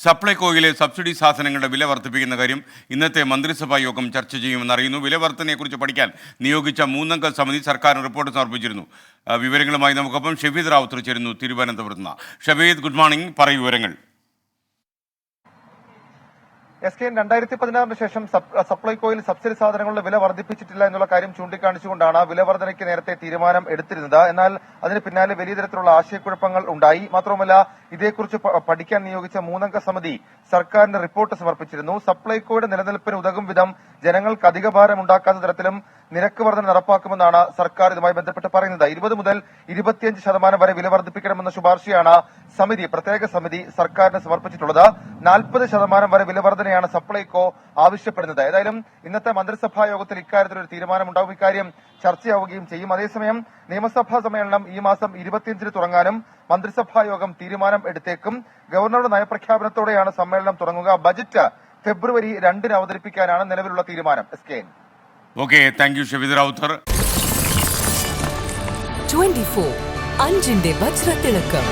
സപ്ലൈകോയിലെ subsidy സാധനങ്ങളുടെ വില വർദ്ധിപ്പിക്കുന്ന കാര്യം ഇന്നത്തെ മന്ത്രിസഭാ യോഗം ചർച്ച ചെയ്യുമെന്നറിയുന്നു. വില വർധനയെക്കുറിച്ച് പഠിക്കാൻ നിയോഗിച്ച 3 അംഗ സമിതി സർക്കാരിന് റിപ്പോർട്ട് സമർപ്പിച്ചിരുന്നു. വിവരങ്ങളുമായി നമുക്കൊപ്പം ഷബീദ് റാവുത്തർ ചേരുന്നു തിരുവനന്തപുരത്ത് നിന്ന്. Shabeed, good morning. പറയൂ വിവരങ്ങൾ. എസ് കെ 2016 ശേഷം സപ്ലൈകോയിൽ സബ്സിഡി സാധനങ്ങളുടെ വില വർദ്ധിപ്പിച്ചിട്ടില്ല എന്നുള്ള കാര്യം ചൂണ്ടിക്കാണിച്ചുകൊണ്ടാണ് വില വർധനയ്ക്ക് നേരത്തെ തീരുമാനം എടുത്തിരുന്നത്. എന്നാൽ അതിന് പിന്നാലെ വലിയ തരത്തിലുള്ള ആശയക്കുഴപ്പങ്ങൾ ഉണ്ടായി. മാത്രവുമല്ല, ഇതേക്കുറിച്ച് പഠിക്കാൻ നിയോഗിച്ച 3 അംഗ സമിതി സർക്കാരിന് റിപ്പോർട്ട് സമർപ്പിച്ചിരുന്നു. സപ്ലൈകോയുടെ നിലനിൽപ്പിന് ഉതകും വിധം ജനങ്ങൾക്ക് അധിക ഭാരം ഉണ്ടാക്കാത്ത തരത്തിലും നിരക്ക് വർധന നടപ്പാക്കുമെന്നാണ് സർക്കാർ ഇതുമായി ബന്ധപ്പെട്ട് പറയുന്നത്. 20 മുതൽ 25% വരെ വില വർദ്ധിപ്പിക്കണമെന്ന ശുപാർശയാണ് പ്രത്യേക സമിതി സർക്കാരിന് സമർപ്പിച്ചിട്ടുള്ളത്. 40% വരെ വില വർധനയാണ് സപ്ലൈകോ ആവശ്യപ്പെടുന്നത്. ഏതായാലും ഇന്നത്തെ മന്ത്രിസഭാ യോഗത്തിൽ ഇക്കാര്യത്തിൽ ഒരു തീരുമാനമുണ്ടാകും. ഇക്കാര്യം ചർച്ചയാവുകയും ചെയ്യും. അതേസമയം നിയമസഭാ സമ്മേളനം ഈ മാസം 25-ന് തുടങ്ങാനും മന്ത്രിസഭാ യോഗം തീരുമാനം എടുത്തേക്കും. ഗവർണറുടെ നയപ്രഖ്യാപനത്തോടെയാണ് സമ്മേളനം തുടങ്ങുക. ബജറ്റ് ഫെബ്രുവരി 2-ന് അവതരിപ്പിക്കാനാണ് നിലവിലുള്ള തീരുമാനം. SK. Okay, thank you Shabeed Rawther. 24 അഞ്ചിന്റെ വജ്രത്തിളക്കം.